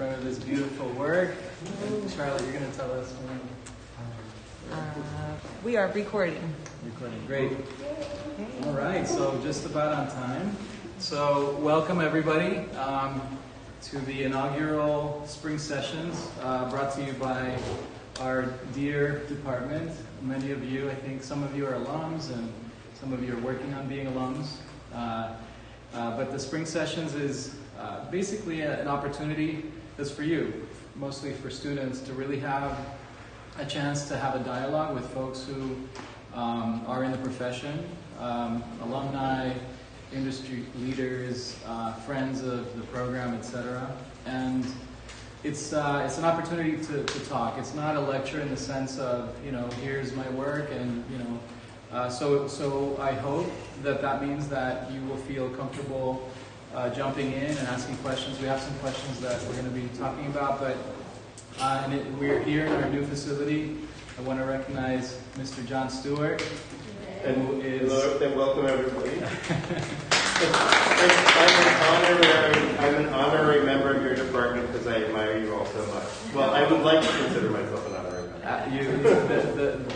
front of this beautiful work. And Charlotte, you're going to tell us when. We are recording. Recording, great. All right, so just about on time. So welcome everybody to the inaugural spring sessions brought to you by our dear department. Many of you, I think some of you are alums and some of you are working on being alums. But the spring sessions is basically an opportunity that's for you, mostly for students, to really have a chance to have a dialogue with folks who are in the profession, alumni, industry leaders, friends of the program, etc. And it's an opportunity to talk. It's not a lecture in the sense of, here's my work, and so I hope that means that you will feel comfortable jumping in and asking questions. We have some questions that we're going to be talking about, but we're here in our new facility. I want to recognize Mr. John Stewart, who is... Hello, and welcome everybody. I'm an honorary member of your department because I admire you all so much. Well, I would like to consider myself an honorary member.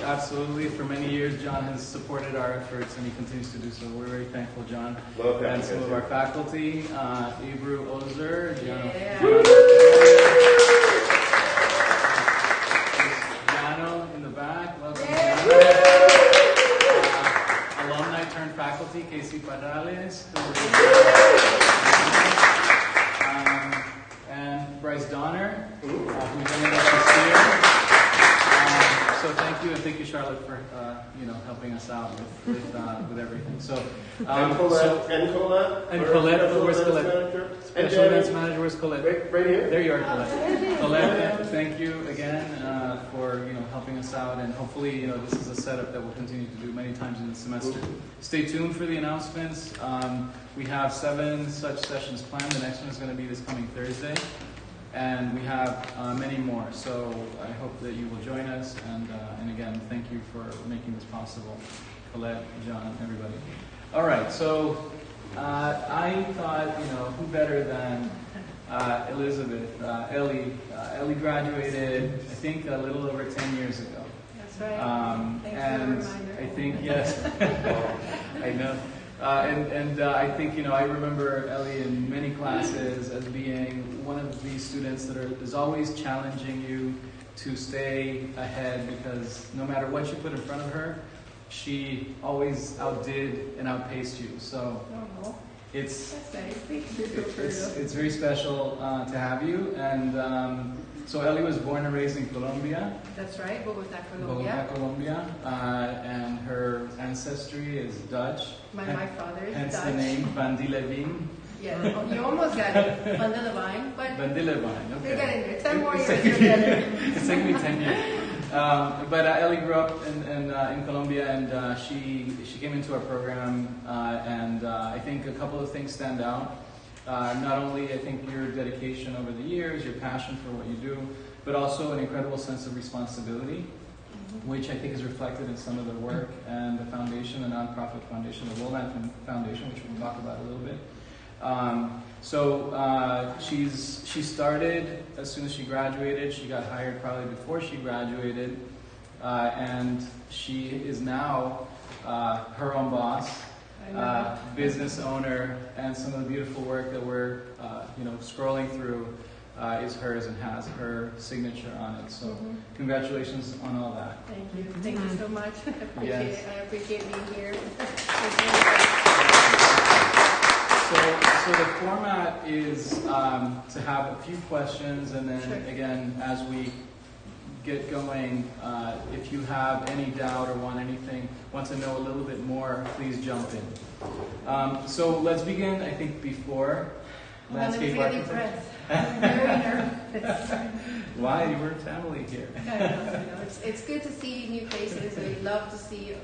Absolutely. For many years, John has supported our efforts, and he continues to do so. We're very thankful, John. And some of our faculty, Ibru Ozer, Jano in the back. Welcome, alumni turned faculty, Casey Parrales, and Bryce Donner, who joined us this year. So thank you, and thank you, Charlotte, for helping us out with everything. So and Colette. Where's Colette? Special events manager. Where's Colette? Right here. There you are, Colette. Colette, thank you again for helping us out, and hopefully this is a setup that we'll continue to do many times in the semester. Stay tuned for the announcements. We have 7 such sessions planned. The next one is going to be this coming Thursday. And we have many more, so I hope that you will join us. And again, thank you for making this possible, Colette, John, everybody. All right, so I thought, who better than Elizabeth, Ellie. Ellie graduated, I think, a little over 10 years ago. That's right. Thanks for the reminder. I think, yes, I know. I think, I remember Ellie in many classes as being one of these students that is always challenging you to stay ahead, because no matter what you put in front of her, she always outdid and outpaced you. So it's very special to have you. And so Ellie was born and raised in Colombia. That's right, Bogotá, Colombia. And her ancestry is Dutch. My father is hence Dutch. Hence the name Vandillewijn. Yeah, you almost got it. Vandillewijn, but Vandillewijn, okay. You're getting there. 10 more years, you're getting It's taken me 10 years. But Ellie grew up in Colombia, and she came into our program, and I think a couple of things stand out. Not only, I think, your dedication over the years, your passion for what you do, but also an incredible sense of responsibility, which I think is reflected in some of the work and the foundation, the nonprofit foundation, the World Foundation, which we'll talk about a little bit. She started as soon as she graduated. She got hired probably before she graduated, and she is now her own boss. Business owner, and some of the beautiful work that we're scrolling through is hers and has her signature on it. So congratulations on all that. Thank you. Thank you so much. I appreciate being here. So the format is to have a few questions, and then again, as we get going, if you have any doubt or want to know a little bit more, please jump in. So let's begin, I think, before landscape architecture. I'm very nervous. Why? You were family here. It's good to see new faces. We love to see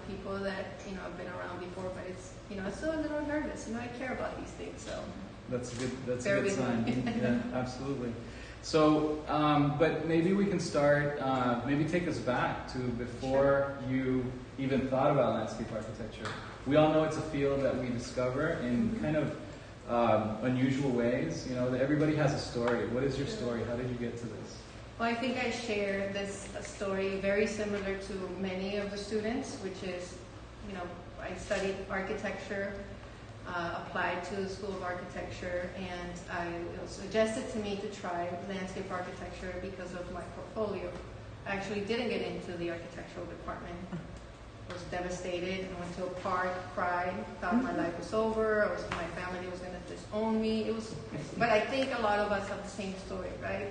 people that have been around before, but it's still a little nervous. I care about these things, so that's a good sign. Yeah, absolutely. So, but maybe we can start, maybe take us back to before you even thought about landscape architecture. We all know it's a field that we discover in kind of unusual ways. You know, everybody has a story. What is your story? How did you get to this? Well, I think I share this story very similar to many of the students, which is, you know, I studied architecture, applied to the School of Architecture, and it was suggested to me to try landscape architecture because of my portfolio. I actually didn't get into the architectural department. I was devastated. I went to a park, cried, thought my life was over. My family was going to disown me. But I think a lot of us have the same story, right?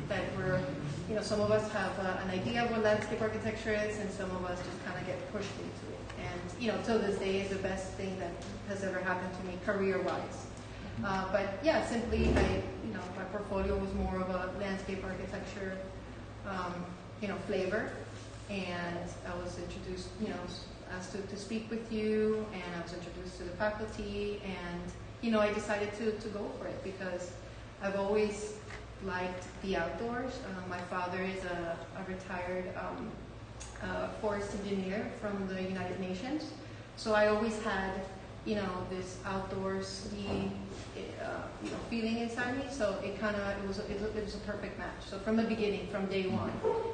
That we're, you know, some of us have an idea of what landscape architecture is, and some of us just kind of get pushed into it. And, you know, till this day is the best thing that has ever happened to me career-wise. But yeah, simply, my portfolio was more of a landscape architecture, flavor. And I was introduced, asked to speak with you, and I was introduced to the faculty, and, I decided to go for it because I've always liked the outdoors. My father is a retired forest engineer from the United Nations, so I always had, this outdoorsy, feeling inside me. So it was a perfect match. So from the beginning, from day one,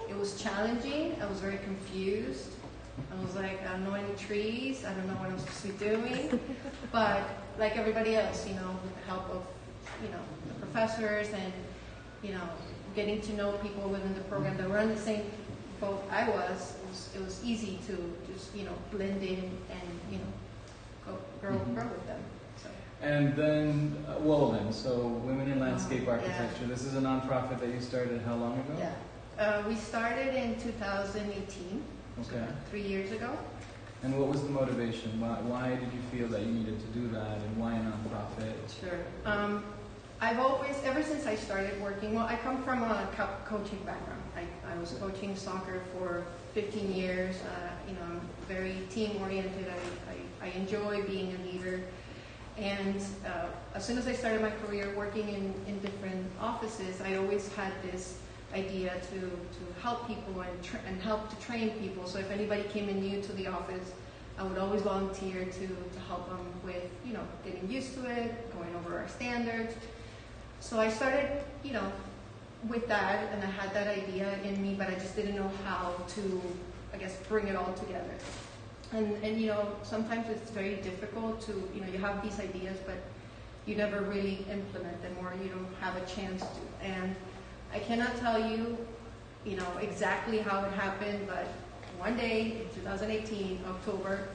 it was challenging. I was very confused. I was like, I don't know any trees. I don't know what I'm supposed to be doing. But like everybody else, with the help of, the professors and, getting to know people within the program that were on the same boat I was, it was easy to just, blend in and, grow with them. So. And then Woven, so Women in Landscape Architecture. Yeah. This is a nonprofit that you started how long ago? Yeah. We started in 2018. Okay. So 3 years ago. And what was the motivation? Why did you feel that you needed to do that, and why a nonprofit? Sure. I've always, ever since I started working, I come from a coaching background. I was coaching soccer for 15 years. I'm very team-oriented. I enjoy being a leader. And as soon as I started my career working in different offices, I always had this idea to help people and help to train people. So if anybody came in new to the office, I would always volunteer to help them with, getting used to it, going over our standards. So I started, with that, and I had that idea in me, but I just didn't know how to, bring it all together. And sometimes it's very difficult to, you have these ideas, but you never really implement them, or you don't have a chance to. And I cannot tell you, exactly how it happened, but one day in 2018, October,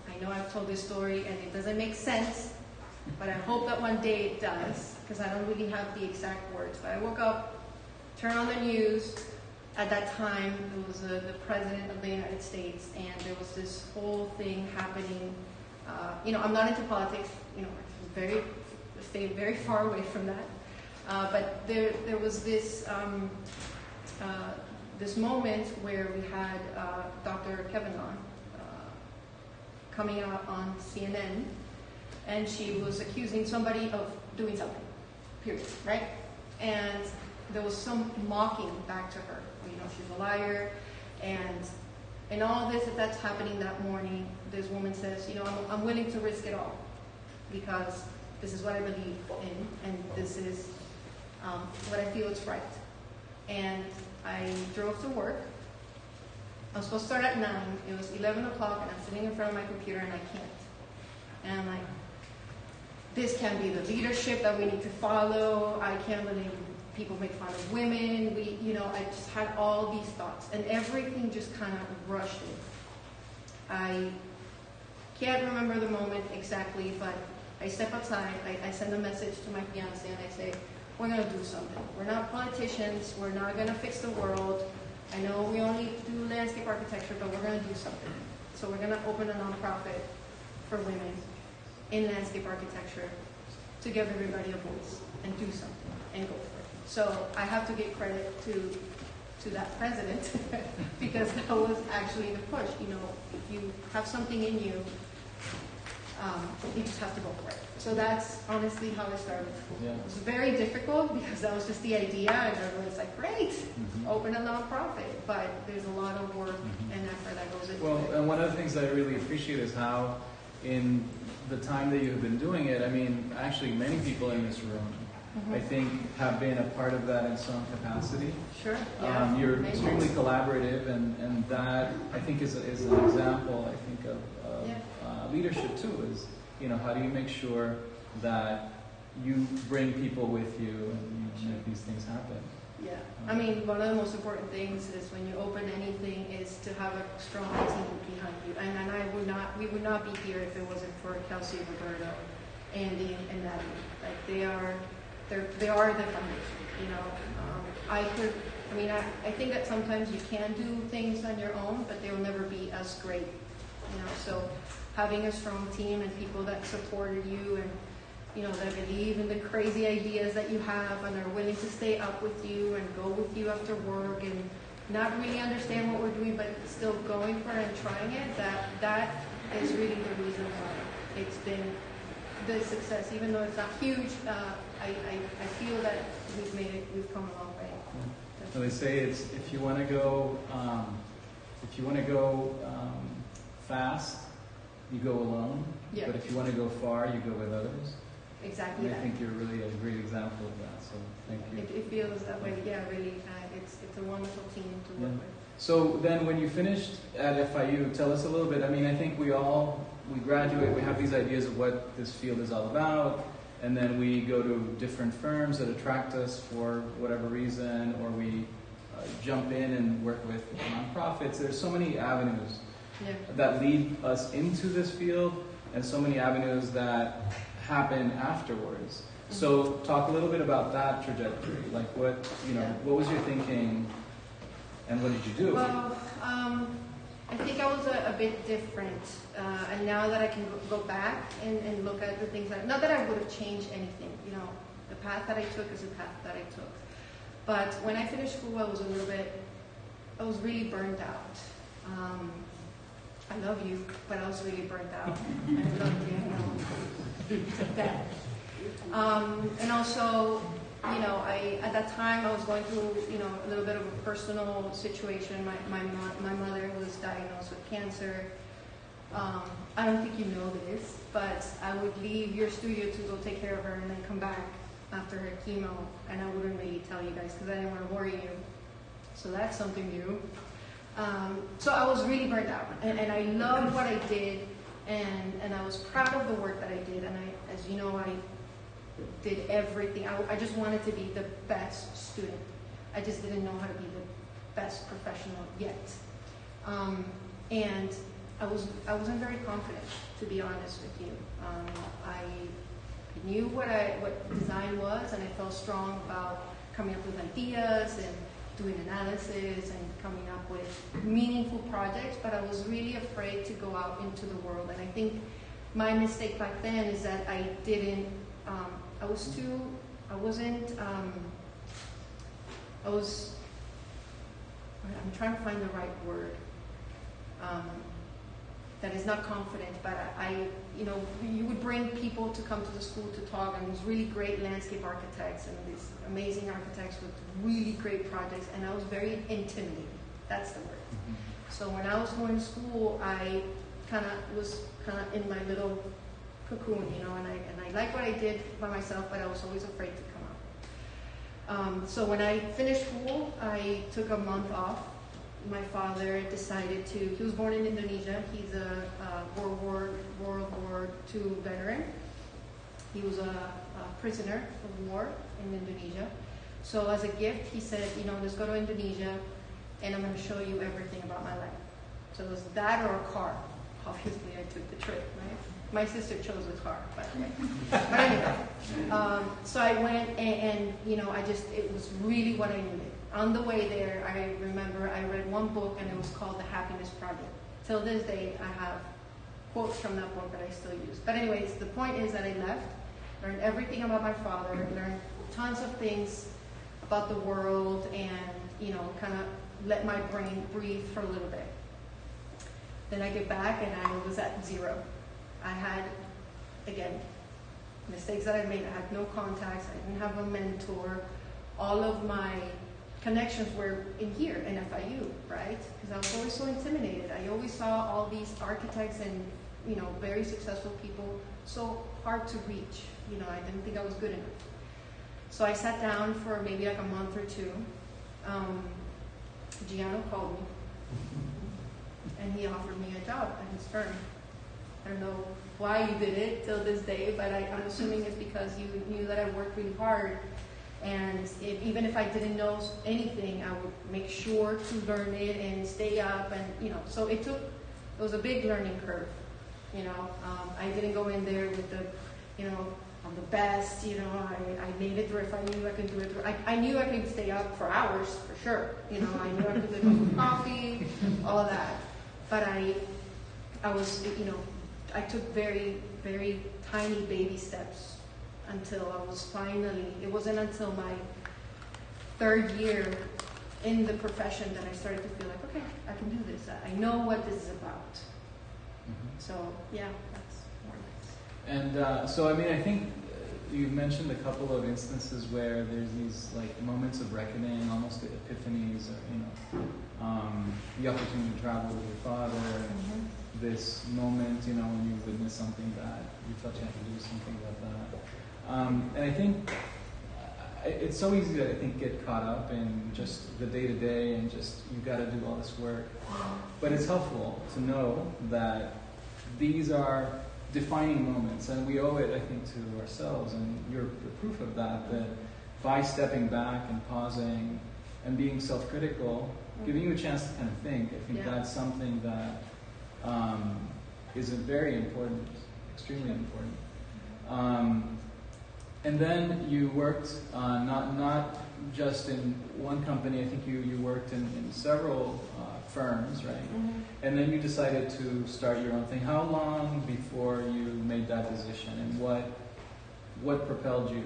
I know I've told this story and it doesn't make sense, but I hope that one day it does, because I don't really have the exact words. But I woke up, turned on the news. At that time, it was the President of the United States, and there was this whole thing happening. I'm not into politics, stay very far away from that. But there was this this moment where we had Dr. Kevin coming out on CNN, and she was accusing somebody of doing something, period, right? And there was some mocking back to her. She's a liar, and all this that's happening that morning, this woman says, I'm willing to risk it all because this is what I believe in, and this is what I feel is right. And I drove to work. I was supposed to start at 9. It was 11 o'clock, and I'm sitting in front of my computer, and I can't. And I'm like, this can't be the leadership that we need to follow. I can't believe people make fun of women. I just had all these thoughts, and everything just kind of rushed in. I can't remember the moment exactly, but I step outside, I send a message to my fiance, and I say, we're going to do something. We're not politicians. We're not going to fix the world. I know we only do landscape architecture, but we're going to do something. So we're going to open a nonprofit for women in landscape architecture to give everybody a voice and do something and go for it. So I have to give credit to that president because that was actually the push. If you have something in you, you just have to go for it. So that's honestly how it started. Yeah. It was very difficult because that was just the idea, and everyone's like, great, open a nonprofit. But there's a lot of work and effort that goes into it. Well, and one of the things I really appreciate is how in the time that you have been doing it, I mean, actually many people in this room, I think, have been a part of that in some capacity. Sure. Yeah. You're Maybe. extremely collaborative, and that I think is an example, I think, of leadership too. Is, you know, how do you make sure that you bring people with you and you make these things happen? Yeah, I mean, one of the most important things is when you open anything is to have a strong team behind you. And we would not be here if it wasn't for Kelsey, Roberto, Andy, and Natalie. Like they are the foundation. You know, I think that sometimes you can do things on your own, but they will never be as great. You know, so having a strong team and people that supported you and, you know, that believe in the crazy ideas that you have and are willing to stay up with you and go with you after work and not really understand what we're doing, but still going for it and trying it, that is really the reason why it's been the success. Even though it's not huge, I feel that we've come a long way. So they say it's if you want to go fast, you go alone. Yeah. But if you want to go far, you go with others. Exactly. And I think you're really a great example of that. So thank you. It feels that way. Yeah, really. It's a wonderful team to work with. So then, when you finished at FIU, tell us a little bit. I mean, I think we graduate, we have these ideas of what this field is all about, and then we go to different firms that attract us for whatever reason, or we jump in and work with nonprofits. There's so many avenues that lead us into this field, and so many avenues that happen afterwards. So talk a little bit about that trajectory. Like what was your thinking, and what did you do? Well, I think I was a bit different, and now that I can go back and look at the things not that I would have changed anything. You know, the path that I took is the path that I took. But when I finished school, I was really burned out. I love you, but I was really burnt out. I love you, I know. It's a bet. And also, you know, at that time I was going through, you know, a little bit of a personal situation. My mother was diagnosed with cancer. I don't think you know this, but I would leave your studio to go take care of her and then come back after her chemo, and I wouldn't really tell you guys because I didn't want to worry you. So that's something new. So I was really burnt out, and I loved what I did, and I was proud of the work that I did, and as you know, I did everything. I just wanted to be the best student. I just didn't know how to be the best professional yet. And I wasn't very confident, to be honest with you. I knew what design was, and I felt strong about coming up with ideas and doing analysis and coming up with meaningful projects, but I was really afraid to go out into the world. And I think my mistake back then is that I I'm trying to find the right word. That is not confident, but you would bring people to come to the school to talk, and these really great landscape architects and these amazing architects with really great projects, and I was very intimidated. That's the word. Mm-hmm. So when I was going to school, I was in my little cocoon, you know, and I liked what I did by myself, but I was always afraid to come out. So when I finished school, I took a month off. My father decided he was born in Indonesia. He's a World War II veteran. He was a prisoner of war in Indonesia. So as a gift, he said, you know, let's go to Indonesia and I'm going to show you everything about my life. So it was that or a car. Obviously, I took the trip, right? My sister chose the car, by the way. But anyway, so I went and you know, it was really what I needed. On the way there, I remember I read one book and it was called The Happiness Project. Till this day, I have quotes from that book that I still use. But anyways, the point is that I left, learned everything about my father, learned tons of things about the world, and, you know, kind of let my brain breathe for a little bit. Then I get back and I was at zero. I had, again, mistakes that I made. I had no contacts. I didn't have a mentor. All of my connections were in here, in FIU, right? Because I was always so intimidated. I always saw all these architects and, very successful people, so hard to reach. I didn't think I was good enough. So I sat down for maybe like a month or two. Giano called me, and he offered me a job at his firm. I don't know why you did it till this day, but I'm assuming it's because you knew that I worked really hard. And even if I didn't know anything, I would make sure to learn it and stay up. And, so it was a big learning curve. I didn't go in there with I'm the best, I made it through if I knew I could do it through. I knew I could stay up for hours, for sure. I knew I could live on coffee, all of that. But I was, I took very, very tiny baby steps until I was finally, it wasn't until my third year in the profession that I started to feel like, okay, I can do this. I know what this is about. So, yeah, that's more or less. And I think you mentioned a couple of instances where there's these like moments of reckoning, almost epiphanies, or the opportunity to travel with your father, this moment, when you witness something that you felt you had to do something about that. And I think it's so easy to get caught up in just the day-to-day and just you got to do all this work. But it's helpful to know that these are defining moments, and we owe it, I think, to ourselves. And you're the proof of that. That by stepping back and pausing and being self-critical, giving you a chance to kind of think. I think that's something that is very important, extremely important. And then you worked not just in one company. I think you worked in several firms, right? And then you decided to start your own thing. How long before you made that decision, and what propelled you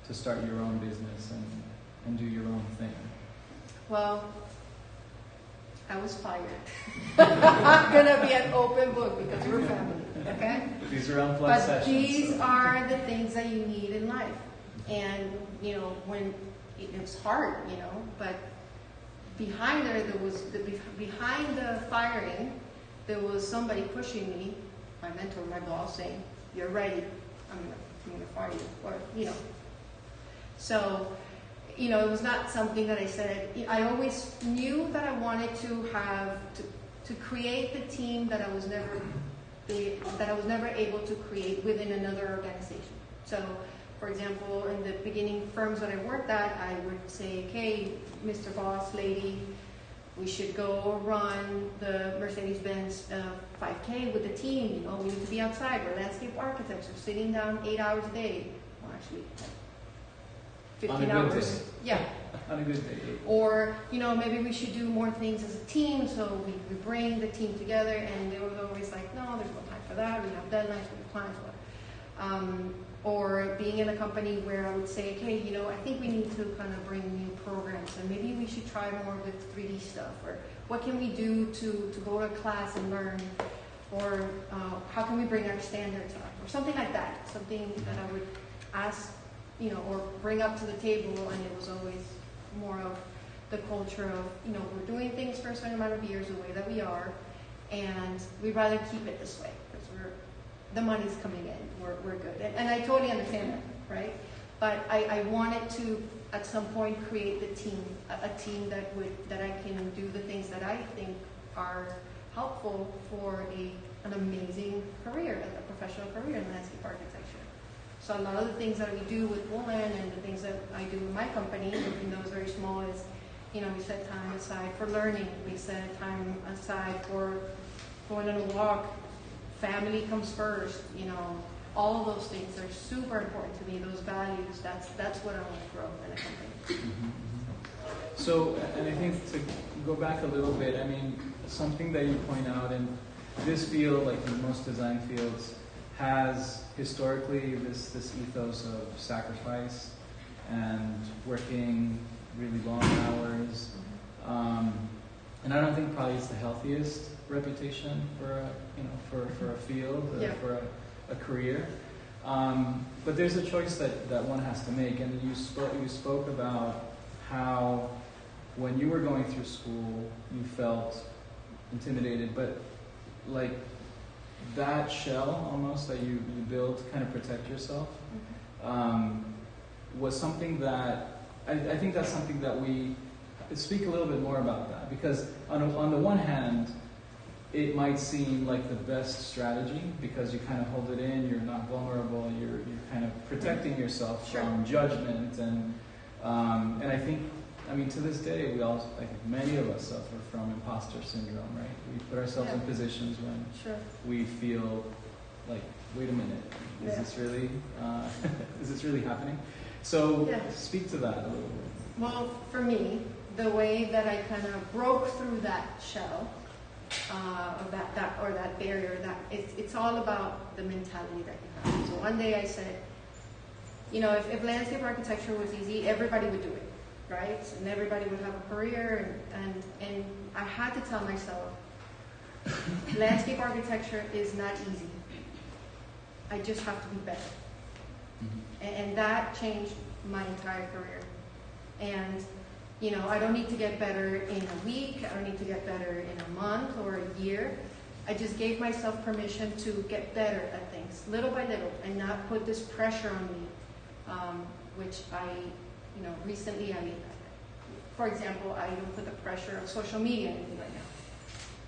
to start your own business and do your own thing? Well, I was fired. I'm gonna be an open book because we're family, okay? These are unplugged sessions. But these are the things that you need in life, and when it's hard, but behind there was behind the firing, there was somebody pushing me, my mentor, my boss, saying, "You're ready. I'm gonna fire you," or So. It was not something that I said. I always knew that I wanted to have to create the team that I was never able to create within another organization. So, for example, in the beginning firms that I worked at, I would say, "Okay, Mr. Boss, lady, we should go run the Mercedes-Benz 5K with the team. We need to be outside. We're landscape architects. We're sitting down 8 hours a day. Well, actually, 15 hours. Yeah. On a good day. Or, maybe we should do more things as a team, so we bring the team together, and they were always like, "No, there's no time for that. We have deadlines, we have plans." Or being in a company where I would say, "Okay, I think we need to kind of bring new programs, and maybe we should try more with 3D stuff, or what can we do to go to class and learn, or how can we bring our standards up," or something like that, something that I would ask or bring up to the table, and it was always more of the culture of, we're doing things for a certain amount of years the way that we are, and we'd rather keep it this way, because the money's coming in, we're good. And I totally understand that, right? But I wanted to, at some point, create the team, a team that I can do the things that I think are helpful for an amazing career, a professional career in landscape architecture. So a lot of the things that we do with Woolen and the things that I do in my company, even though it's very small, is, we set time aside for learning. We set time aside for going on a walk. Family comes first. All of those things are super important to me. Those values. That's what I want to grow in a company. So, and I think to go back a little bit, something that you point out in this field, like in most design fields, has historically this ethos of sacrifice and working really long hours, and I don't think probably it's the healthiest reputation for a field, for a career. But there's a choice that one has to make, and you spoke about how when you were going through school you felt intimidated, but like that shell almost that you build to kind of protect yourself was something that I think that's something that we speak a little bit more about that, because on the one hand, it might seem like the best strategy because you kind of hold it in, you're not vulnerable, you're kind of protecting yourself from judgment, and I think, I mean, to this day, we all, like many of us, suffer from imposter syndrome, right? We put ourselves in positions when we feel like, wait a minute, is this really is this really happening? So speak to that a little bit. Well, for me, the way that I kind of broke through that shell, or that barrier, that it's all about the mentality that you have. So one day I said, you know, if landscape architecture was easy, everybody would do it, right? And everybody would have a career, and I had to tell myself, landscape architecture is not easy. I just have to be better. And that changed my entire career. And, you know, I don't need to get better in a week, I don't need to get better in a month or a year. I just gave myself permission to get better at things, little by little, and not put this pressure on me, which you know, recently for example, I don't put the pressure of social media on me right now.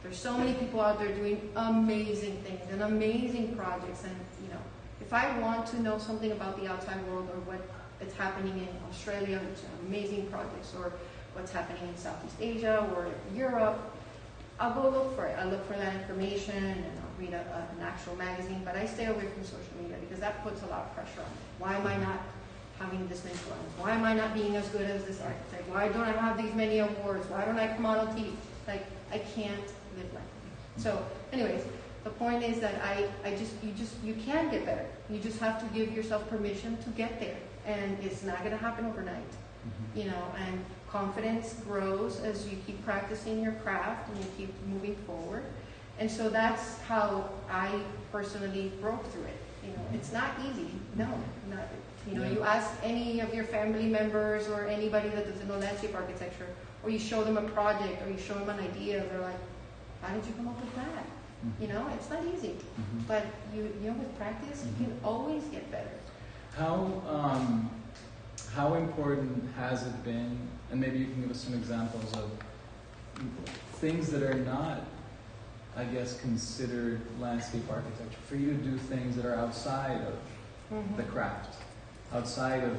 There's so many people out there doing amazing things and amazing projects, and, you know, if I want to know something about the outside world or what is happening in Australia, which are amazing projects, or what's happening in Southeast Asia or Europe, I'll go look for it. I'll look for that information, and I'll read an actual magazine, but I stay away from social media because that puts a lot of pressure on me. Why am I not having this influence? Why am I not being as good as this architect? Why don't I have these many awards? Why don't I come out on TV? Like, I can't live like that. So anyways, the point is that you can get better. You just have to give yourself permission to get there. And it's not going to happen overnight, you know, and confidence grows as you keep practicing your craft and you keep moving forward. And so that's how I personally broke through it. You know, it's not easy. No, not, you know, you ask any of your family members or anybody that doesn't know landscape architecture, or you show them a project or you show them an idea, they're like, how did you come up with that? You know, it's not easy, but you know, with practice, you can always get better. How important has it been, and maybe you can give us some examples of things that are not, I guess, considered landscape architecture, for you to do things that are outside of the craft, outside of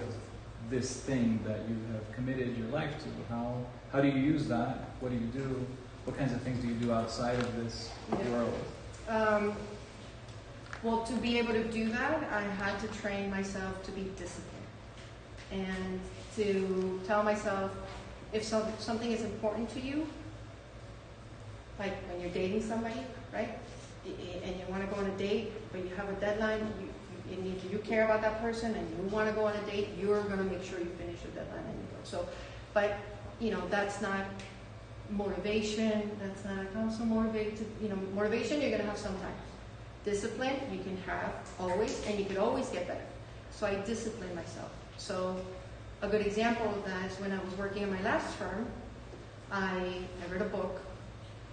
this thing that you have committed your life to? How do you use that? What do you do? What kinds of things do you do outside of this world? Well, to be able to do that, I had to train myself to be disciplined and to tell myself, if something is important to you, like when you're dating somebody, right? And you want to go on a date, but you have a deadline, you care about that person and you want to go on a date, you're going to make sure you finish the deadline and you go. So, but, you know, that's not motivation, that's not, I'm so motivated to, you know, motivation you're going to have sometimes. Discipline you can have always, and you could always get better. So I discipline myself. So a good example of that is when I was working in my last firm, I read a book,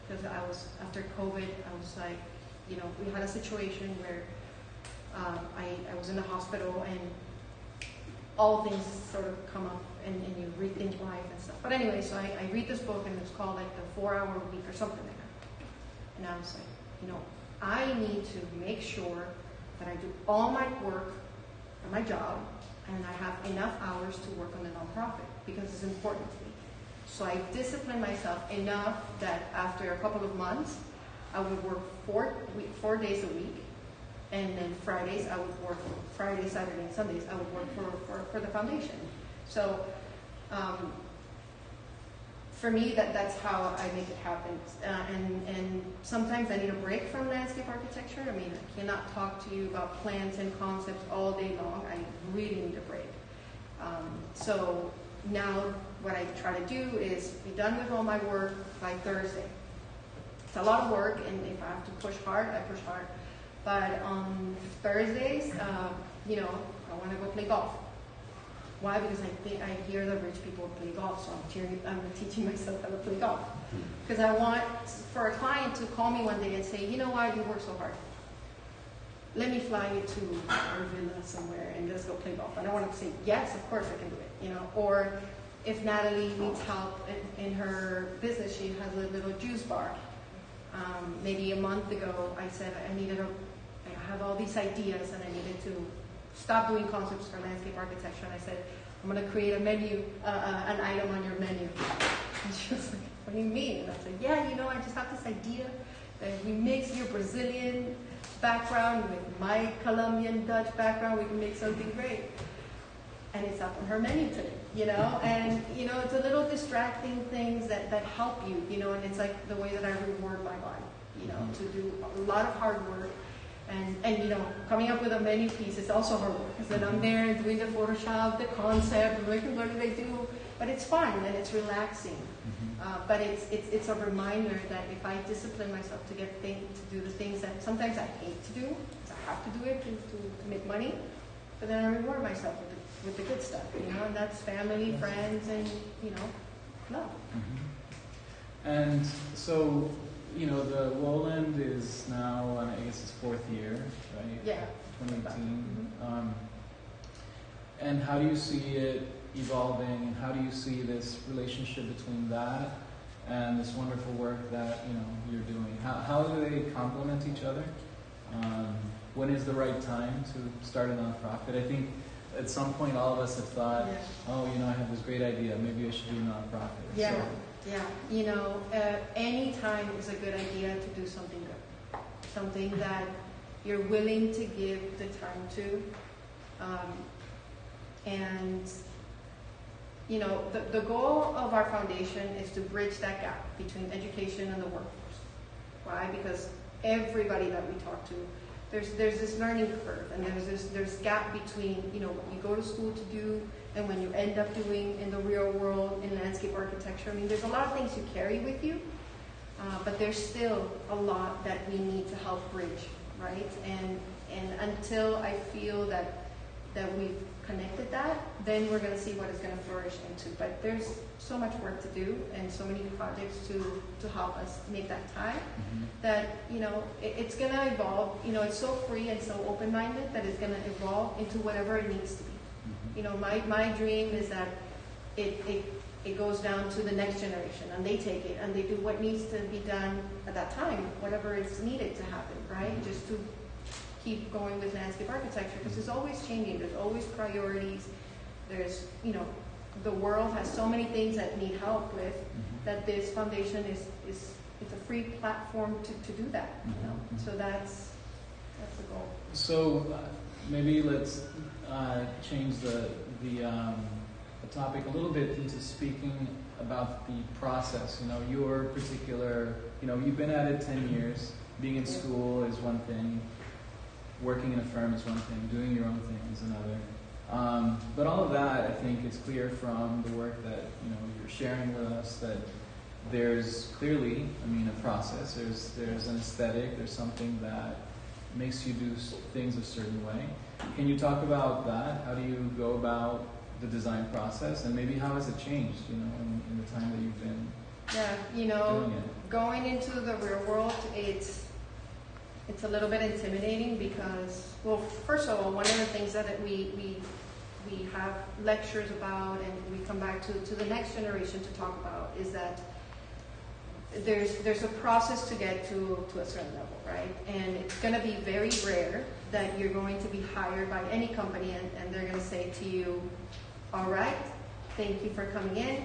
because I was, after COVID, I was like, you know, we had a situation where I was in the hospital and all things sort of come up and you rethink life and stuff. But anyway, so I read this book and it's called like the 4-Hour Week or something like that. And I was like, you know, I need to make sure that I do all my work at my job and I have enough hours to work on the nonprofit because it's important to me. So I disciplined myself enough that after a couple of months, I would work 4 days a week, and then Fridays I would work, Friday, Saturday, and Sundays I would work for the foundation. So for me, that's how I make it happen. And sometimes I need a break from landscape architecture. I mean, I cannot talk to you about plans and concepts all day long. I really need a break. So now what I try to do is be done with all my work by Thursday. It's a lot of work, and if I have to push hard, I push hard. But on Thursdays, you know, I want to go play golf. Why? Because I hear that rich people play golf, so I'm teaching myself how to play golf. Because I want for a client to call me one day and say, you know why you work so hard? let me fly you to our villa somewhere and let's go play golf. And I want to say, yes, of course I can do it, you know. Or if Natalie needs help in her business, she has a little juice bar. Maybe a month ago, I said I have all these ideas and I needed to stop doing concepts for landscape architecture. And I said, I'm going to create a menu, an item on your menu. And she was like, what do you mean? And I said, yeah, you know, I just have this idea that if we mix your Brazilian background with my Colombian Dutch background, we can make something great. And it's up on her menu today, you know? And, you know, it's a little distracting things that help you, you know, and it's like the way that I reward my body, you know, to do a lot of hard work. And you know, coming up with a menu piece is also hard work, because then I'm there doing the Photoshop, the concept, and like, what do they do? But it's fun and it's relaxing. But it's a reminder that if I discipline myself to do the things that sometimes I hate to do, because I have to do it to make money, but then I reward myself with the good stuff, you know, and that's family, friends, and, you know, love. And so, you know, the Lowland is now, I guess it's 4th year, right? Yeah. 2018. And how do you see it evolving, and how do you see this relationship between that and this wonderful work that, you know, you're doing? How do they complement each other? When is the right time to start a nonprofit? I think at some point all of us have thought, oh, you know, I have this great idea, maybe I should do a nonprofit. Yeah. So, yeah, you know, any time is a good idea to do something good, something that you're willing to give the time to, and you know, the goal of our foundation is to bridge that gap between education and the workforce. Why? Because everybody that we talk to, there's this learning curve, and there's gap between, you know, what you go to school to do and when you end up doing in the real world in landscape architecture. I mean, there's a lot of things you carry with you, but there's still a lot that we need to help bridge, right? And until I feel that we've connected that, then we're going to see what it's going to flourish into. But there's so much work to do and so many projects to help us make that tie, that, you know, it's going to evolve. You know, it's so free and so open-minded that it's going to evolve into whatever it needs to be. You know, my dream is that it goes down to the next generation, and they take it and they do what needs to be done at that time, whatever is needed to happen, right? Just to keep going with landscape architecture, because it's always changing. There's always priorities. There's, you know, the world has so many things that need help with, that this foundation is it's a free platform to do that, you know? So that's the goal. So maybe let's change the topic a little bit into speaking about the process. You know, your particular, you know, you've been at it 10 years. Being in school is one thing. Working in a firm is one thing. Doing your own thing is another. But all of that, I think, is clear from the work that, you know, you're sharing with us, that there's clearly, I mean, a process. There's an aesthetic. There's something that makes you do things a certain way. Can you talk about that? How do you go about the design process, and maybe how has it changed, you know, in the time that you've been you know, doing it? Going into the real world, it's a little bit intimidating because, well, first of all, one of the things that we have lectures about, and we come back to the next generation to talk about, is that there's a process to get to a certain level, right? And it's going to be very rare that you're going to be hired by any company and they're going to say to you, all right, thank you for coming in,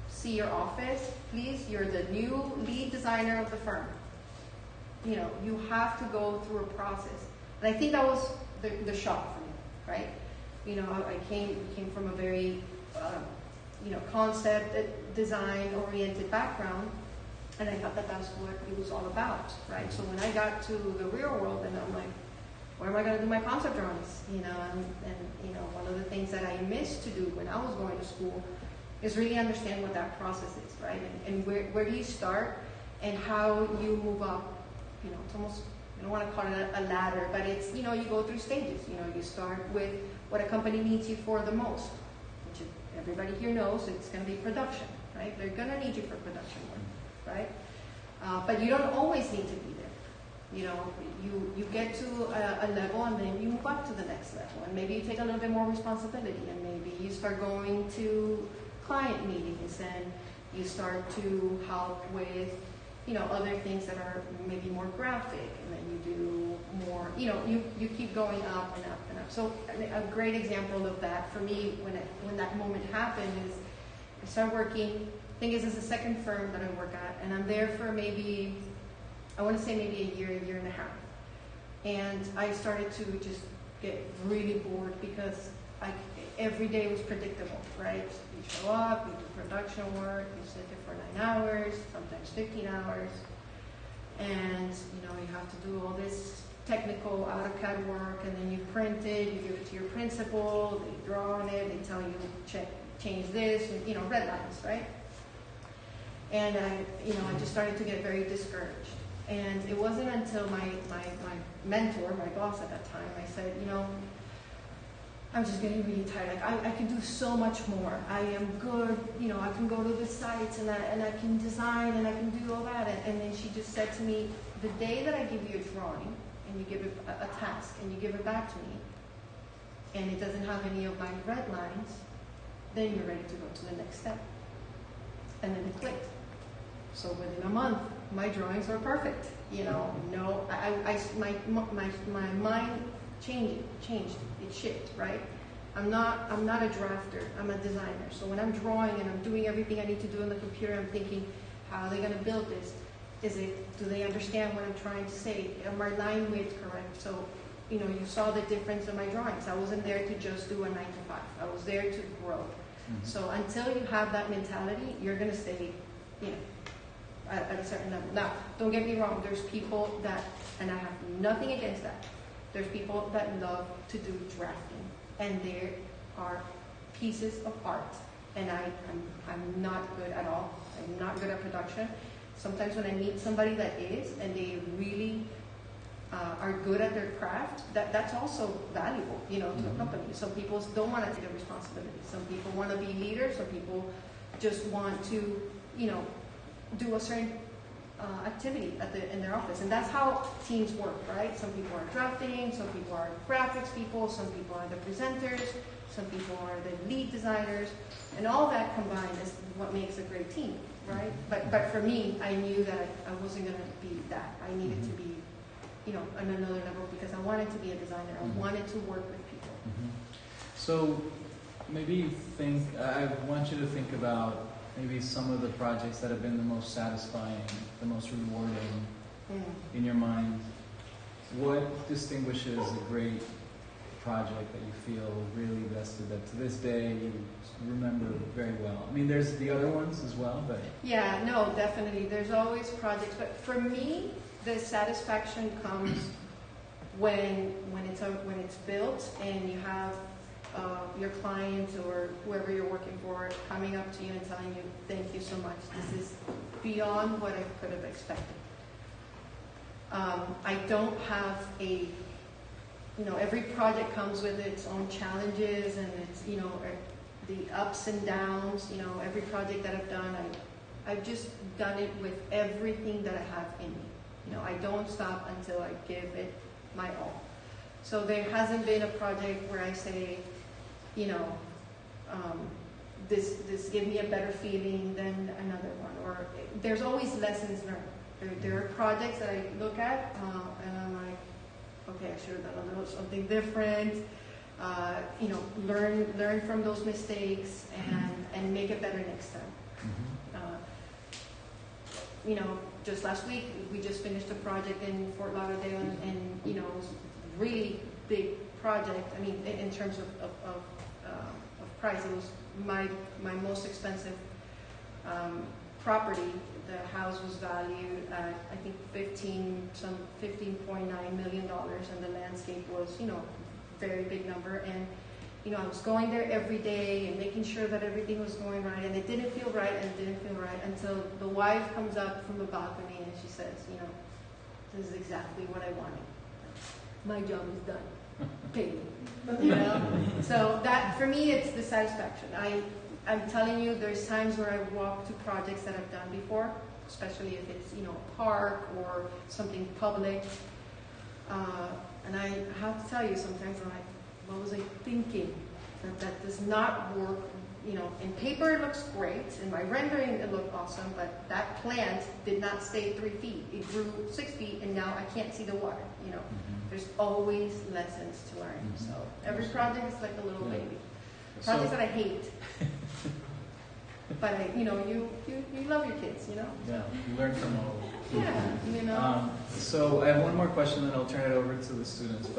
see your office, please, you're the new lead designer of the firm. You know, you have to go through a process. And I think that was the shock for me, right? You know, I came from a very, you know, concept design oriented background, and I thought that that's what it was all about, right? So when I got to the real world, and I'm like, where am I going to do my concept drawings? You know, and you know, one of the things that I missed to do when I was going to school is really understand what that process is, right? And where do you start, and how you move up. You know, it's almost, I don't want to call it a ladder, but it's, you know, you go through stages. You know, you start with what a company needs you for the most, which everybody here knows it's going to be production, right? They're going to need you for production work, right? But you don't always need to be there. You know, you get to a level and then you move up to the next level. And maybe you take a little bit more responsibility and maybe you start going to client meetings and you start to help with, you know, other things that are maybe more graphic, and then you do more, you know, you keep going up and up and up. So a great example of that for me when that moment happened is I started working, I think it's the second firm that I work at, and I'm there for maybe, I want to say maybe a year and a half. And I started to just get really bored because every day was predictable, right? You show up, you do production work, you sit there for 9 hours, sometimes 15 hours, and you know, you have to do all this technical AutoCAD work, and then you print it, you give it to your principal, they draw on it, they tell you change this, and, you know, red lines, right? And I just started to get very discouraged. And it wasn't until my mentor, my boss at that time, I said, you know, I'm just getting really tired. Like I can do so much more. I am good. You know, I can go to the sites and I can design and I can do all that. And then she just said to me, the day that I give you a drawing and you give it a task and you give it back to me, and it doesn't have any of my red lines, then you're ready to go to the next step. And then it clicked. So within a month, my drawings were perfect. You know, no, my mind changed. It shifted, right? I'm not a drafter. I'm a designer. So when I'm drawing and I'm doing everything I need to do on the computer, I'm thinking, how are they going to build this? Do they understand what I'm trying to say? Are my line width correct? So, you know, you saw the difference in my drawings. I wasn't there to just do a 9 to 5. I was there to grow. Mm-hmm. So until you have that mentality, you're going to stay, you know, at a certain level. Now, don't get me wrong. There's people that, and I have nothing against that. There's people that love to do drafting, and there are pieces of art, and I'm not good at all. I'm not good at production. Sometimes when I meet somebody that is, and they really are good at their craft, that's also valuable, you know, to a company. Some people don't want to take a responsibility. Some people want to be leaders. Some people just want to, you know, do a certain activity in their office, and that's how teams work, right? Some people are drafting, some people are graphics people, some people are the presenters, some people are the lead designers, and all that combined is what makes a great team, right? But for me, I knew that I wasn't going to be that. I needed to be, you know, on another level because I wanted to be a designer. I wanted to work with people. So maybe you think, I want you to think about maybe some of the projects that have been the most satisfying, the most rewarding in your mind. What distinguishes a great project that you feel really vested, that to this day you remember very well? I mean, there's the other ones as well, but... Yeah, no, definitely. There's always projects, but for me, the satisfaction comes when it's built and you have your client or whoever you're working for coming up to you and telling you, thank you so much. This is beyond what I could have expected. I don't have you know, every project comes with its own challenges and its, you know, the ups and downs. You know, every project that I've done, I've just done it with everything that I have in me. You know, I don't stop until I give it my all. So there hasn't been a project where I say, you know, this gave me a better feeling than another one. Or there's always lessons learned. There are projects that I look at and I'm like, okay, I should have done a little something different. You know, learn from those mistakes and make it better next time. You know, just last week we just finished a project in Fort Lauderdale, and you know, it was a really big project. I mean, in terms of price, it was my most expensive property. The house was valued at, I think, $15.9 million, and the landscape was, you know, very big number. And you know, I was going there every day and making sure that everything was going right, and it didn't feel right, until the wife comes up from the balcony and she says, you know, this is exactly what I wanted. My job is done. Pay me. You know? So that, for me, it's the satisfaction. I'm telling you, there's times where I walk to projects that I've done before, especially if it's, you know, a park or something public. And I have to tell you, sometimes I'm like, what was I thinking? That does not work. You know, in paper it looks great, in my rendering it looked awesome, but that plant did not stay 3 feet. It grew 6 feet, and now I can't see the water. You know, there's always lessons to learn. So every project is like a little baby. Projects that I hate, but you know, you love your kids. You know. Yeah, you learn from all. Yeah, you know. So I have one more question, then I'll turn it over to the students.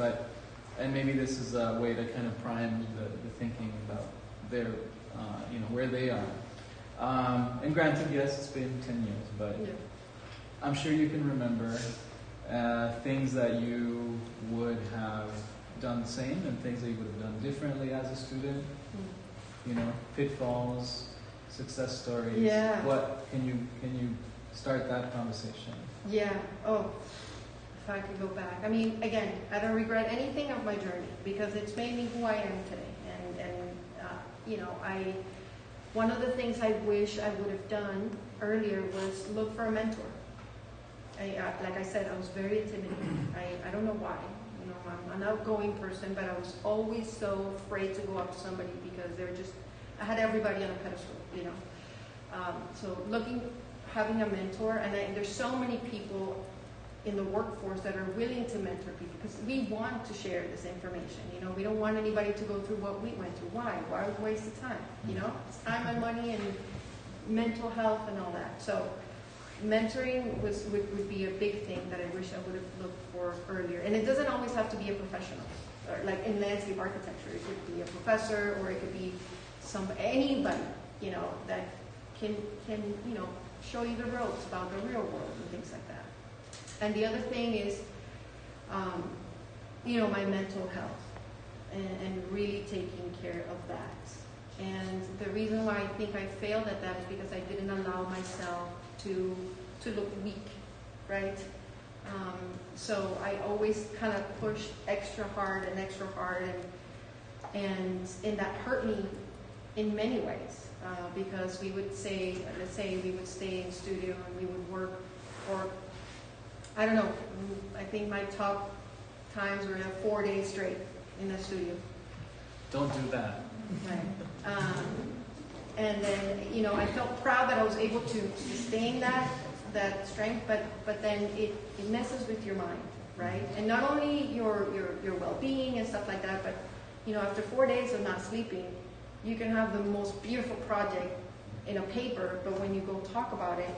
And maybe this is a way to kind of prime the thinking about their, you know, where they are. And granted, yes, it's been 10 years, but Yeah. I'm sure you can remember things that you would have done the same and things that you would have done differently as a student. You know, pitfalls, success stories. Yeah. What can you start that conversation? Yeah. Oh, if I could go back. I mean, again, I don't regret anything of my journey because it's made me who I am today. And you know, one of the things I wish I would have done earlier was look for a mentor. Like I said, I was very intimidated. I don't know why. You know, I'm an outgoing person, but I was always so afraid to go up to somebody because I had everybody on a pedestal, you know. So having a mentor, and there's so many people in the workforce that are willing to mentor people because we want to share this information. You know, we don't want anybody to go through what we went through. Why? Why waste the time? You know, it's time and money and mental health and all that. So mentoring would be a big thing that I wish I would have looked for earlier. And it doesn't always have to be a professional. Like in landscape architecture, it could be a professor or it could be anybody, you know, that can you know, show you the ropes about the real world and things like that. And the other thing is, you know, my mental health and really taking care of that. And the reason why I think I failed at that is because I didn't allow myself to look weak, right? So I always kind of pushed extra hard, and that hurt me in many ways. Because we would say, let's say we would stay in studio and we would work for, I don't know, I think my top times were 4 days straight in the studio. Don't do that. Right. And then, you know, I felt proud that I was able to sustain that strength, but then it messes with your mind, right? And not only your well-being and stuff like that, but, you know, after 4 days of not sleeping, you can have the most beautiful project in a paper, but when you go talk about it,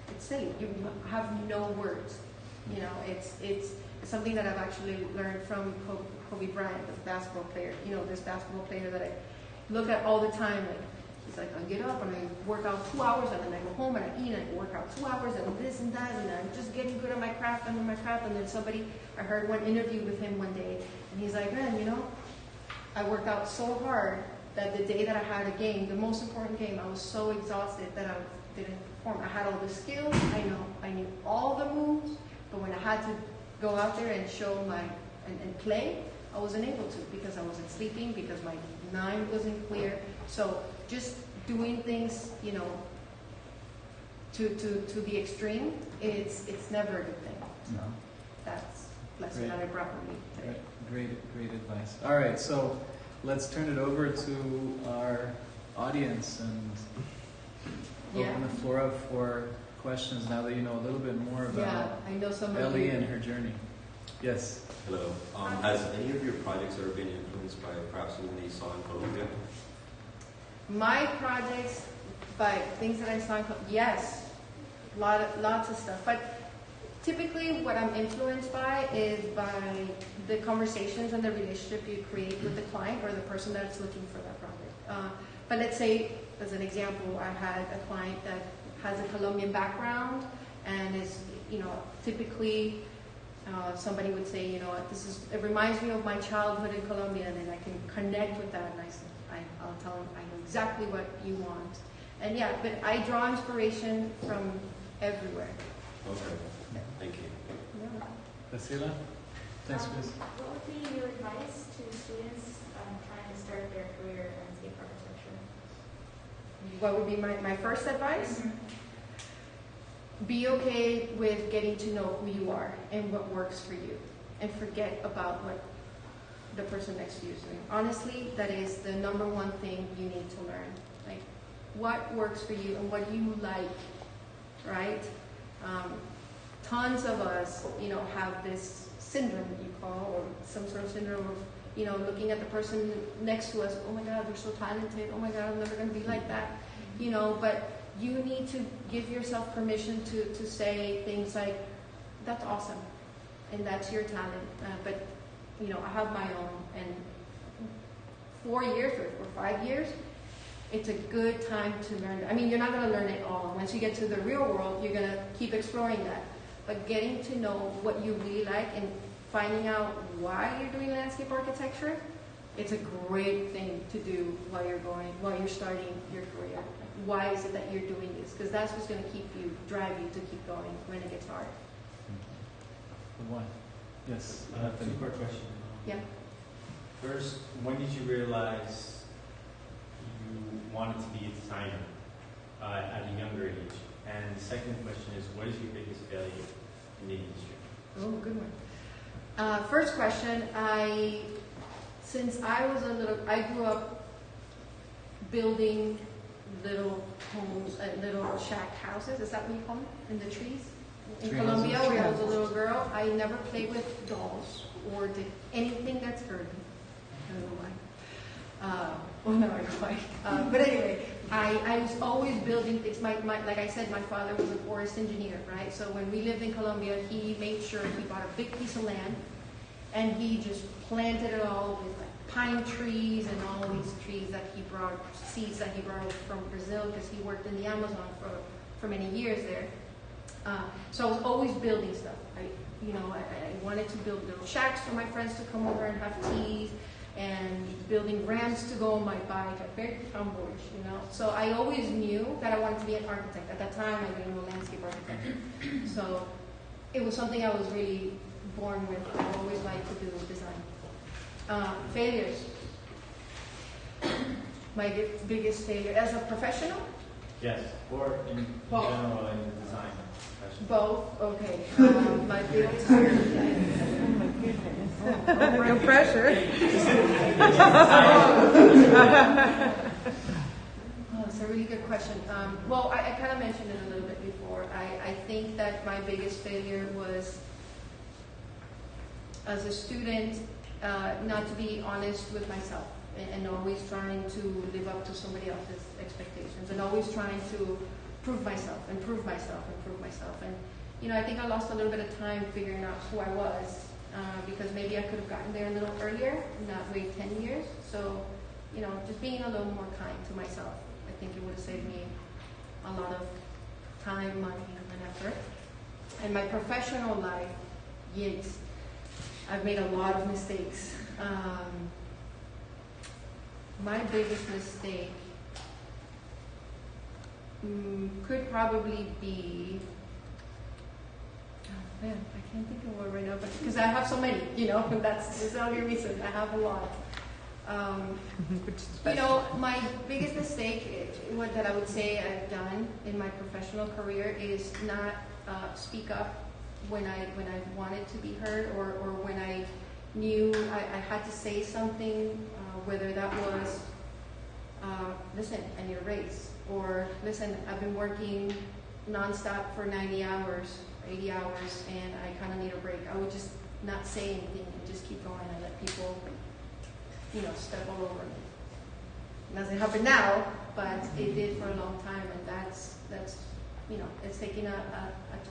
it's silly. You have no words. You know, it's something that I've actually learned from Kobe Bryant, this basketball player. You know, this basketball player that I look at all the time. Like, he's like, I get up and I work out 2 hours, and then I go home and I eat and I work out 2 hours and this and that, and I'm just getting good at my craft and then I heard one interview with him one day, and he's like, man, you know, I worked out so hard that the day that I had a game, the most important game, I was so exhausted that I didn't perform. I had all the skills, I knew all the moves, but when I had to go out there and show and play, I wasn't able to because I wasn't sleeping, because my mind wasn't clear. So just doing things, you know, to the extreme, it's never a good thing. So that's a lesson that I brought with me today. Great advice. All right, so let's turn it over to our audience and open the floor up for questions now that you know a little bit more about I know some Ellie and her journey. Yes. Hello. Has any of your projects ever been influenced by perhaps something that you saw in Colombia? My projects, by things that I saw in Colombia, yes, lots of stuff. But typically what I'm influenced by is by the conversations and the relationship you create with the client or the person that's looking for that project. But let's say, as an example, I had a client that has a Colombian background and is, you know, typically somebody would say, you know, it reminds me of my childhood in Colombia, and then I can connect with that, and I'll tell them I know exactly what you want. And yeah, but I draw inspiration from everywhere. Okay. Thank you. Yeah. Priscilla? Thanks, Chris. What would be your advice to students trying to start their career in landscape architecture? What would be my first advice? be okay with getting to know who you are and what works for you, and forget about what the person next to you is doing. Honestly, that is the number one thing you need to learn. Like, what works for you and what you like, right? Tons of us, have this syndrome that you call, or some sort of syndrome of, looking at the person next to us. Oh my God, they're so talented. Oh my God, I'm never going to be like that. But you need to give yourself permission to say things like, that's awesome, and that's your talent. But I have my own, and 4 years or 5 years, it's a good time to learn that. I mean, you're not going to learn it all. Once you get to the real world, you're going to keep exploring that. But getting to know what you really like and finding out why you're doing landscape architecture, it's a great thing to do while you're starting your career. Why is it that you're doing this? Because that's what's going to drive you to keep going when it gets hard. The one. Yes. Two-part question. Yeah. First, when did you realize you wanted to be a designer at a younger age? And the second question is, what is your biggest failure in the industry? Oh, good one. First question, since I was I grew up building little homes, little shack houses. Is that what you call them? In the trees? In Tree Colombia, houses? where I was a little girl, I never played with dolls or did anything that's girly. I don't know why. Well, no, I know why. But anyway, I was always building things. Like I said, my father was a forest engineer, right? So when we lived in Colombia, he made sure he bought a big piece of land, and he just planted it all with like pine trees and all these trees that he brought, seeds that he brought from Brazil, because he worked in the Amazon for many years there. So I was always building stuff. I wanted to build little shacks for my friends to come over and have teas, and building ramps to go on my bike. I'm very tomboyish, So I always knew that I wanted to be an architect. At that time, I didn't know landscape architecture. So it was something I was really born with. I always liked to do design. Failures. My biggest failure as a professional? Yes, or in Well, general in the design profession. Both? Okay. My biggest No pressure. Oh, it's a really good question. Well, I kind of mentioned it a little bit before. I think that my biggest failure was, as a student, not to be honest with myself, and always trying to live up to somebody else's expectations, and always trying to prove myself. And I think I lost a little bit of time figuring out who I was, because maybe I could have gotten there a little earlier, not wait 10 years. So, just being a little more kind to myself, I think it would have saved me a lot of time, money, and effort. And my professional life, yes, I've made a lot of mistakes. My biggest mistake could probably be, oh man, I can't think of one right now, but because I have so many, that's the only reason. I have a lot. My biggest mistake, that I would say I've done in my professional career, is not speak up when I wanted to be heard, or when I knew I had to say something, whether that was, listen, I need a raise, or listen, I've been working nonstop for 90 hours, 80 hours, and I kind of need a break. I would just not say anything and just keep going and let people, step all over me. It doesn't happen now, but it did for a long time, and that's it's taking a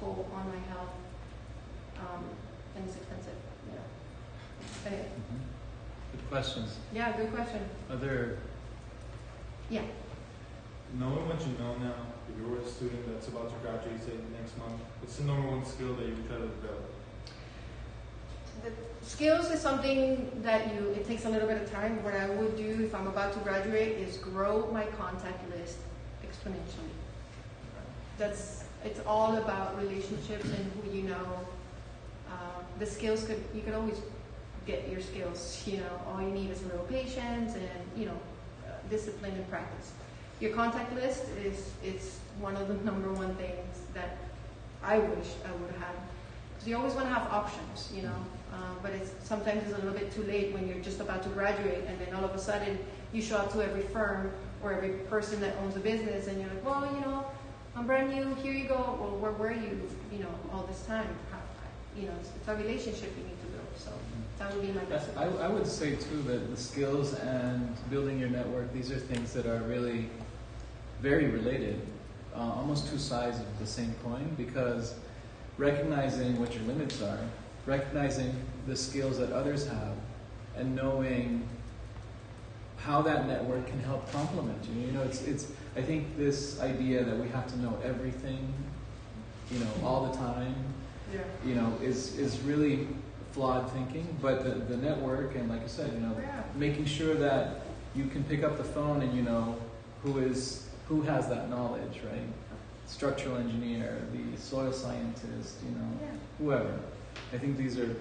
toll on my health, and it's expensive, Anyway. Good questions. Yeah, good question. Yeah. Knowing what you know now, if you're a student that's about to graduate, say next month, what's the number one skill that you would try to develop? The skills is something that it takes a little bit of time. What I would do if I'm about to graduate is grow my contact list exponentially. It's all about relationships and who you know. The skills you could always get your skills, all you need is a little patience and, discipline and practice. Your contact list is one of the number one things that I wish I would have had. Because you always want to have options, you know. But sometimes it's a little bit too late when you're just about to graduate, and then all of a sudden you show up to every firm or every person that owns a business, and you're like, well, you know, I'm brand new. Here you go. Well, where were you, you know, all this time? You know, it's a relationship you need to build. So that would be my message. I would say too that the skills and building your network, these are things that are really very related, almost two sides of the same coin, because recognizing what your limits are, recognizing the skills that others have, and knowing how that network can help complement you. You know, it's I think this idea that we have to know everything, you know, all the time, Yeah. you know, is really flawed thinking. But the network, and like I said, you know, Yeah. making sure that you can pick up the phone and you know who has that knowledge, right? Structural engineer, the soil scientist, you know, Yeah. whoever. I think those are.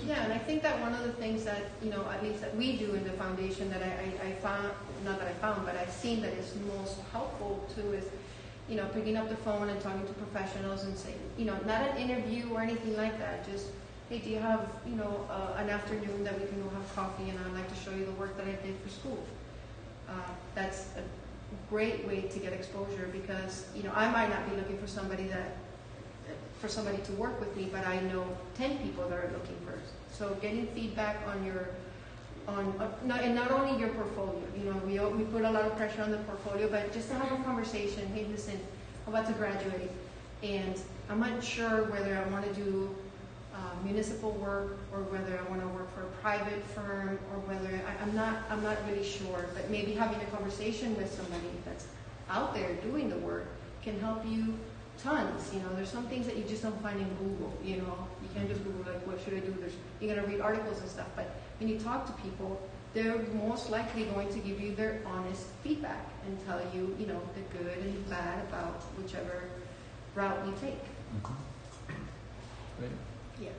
Yeah, and I think that one of the things that, you know, at least that we do in the foundation that I found, not that I found, but I've seen that is most helpful too is, you know, picking up the phone and talking to professionals and saying, you know, not an interview or anything like that, just, hey, do you have, you know, an afternoon that we can go have coffee and I'd like to show you the work that I did for school. That's a great way to get exposure because, you know, I might not be looking for somebody to work with me, but I know 10 people that are looking for. So getting feedback on not only your portfolio, you know, we put a lot of pressure on the portfolio, but just to have a conversation. Hey, listen, I'm about to graduate, and I'm not sure whether I want to do municipal work or whether I want to work for a private firm or whether I'm not really sure. But maybe having a conversation with somebody that's out there doing the work can help you. Tons, you know, there's some things that you just don't find in Google, you know, you can't just Google like, what should I do? You're going to read articles and stuff, but when you talk to people, they're most likely going to give you their honest feedback and tell you, you know, the good and the bad about whichever route you take. Great. Yeah.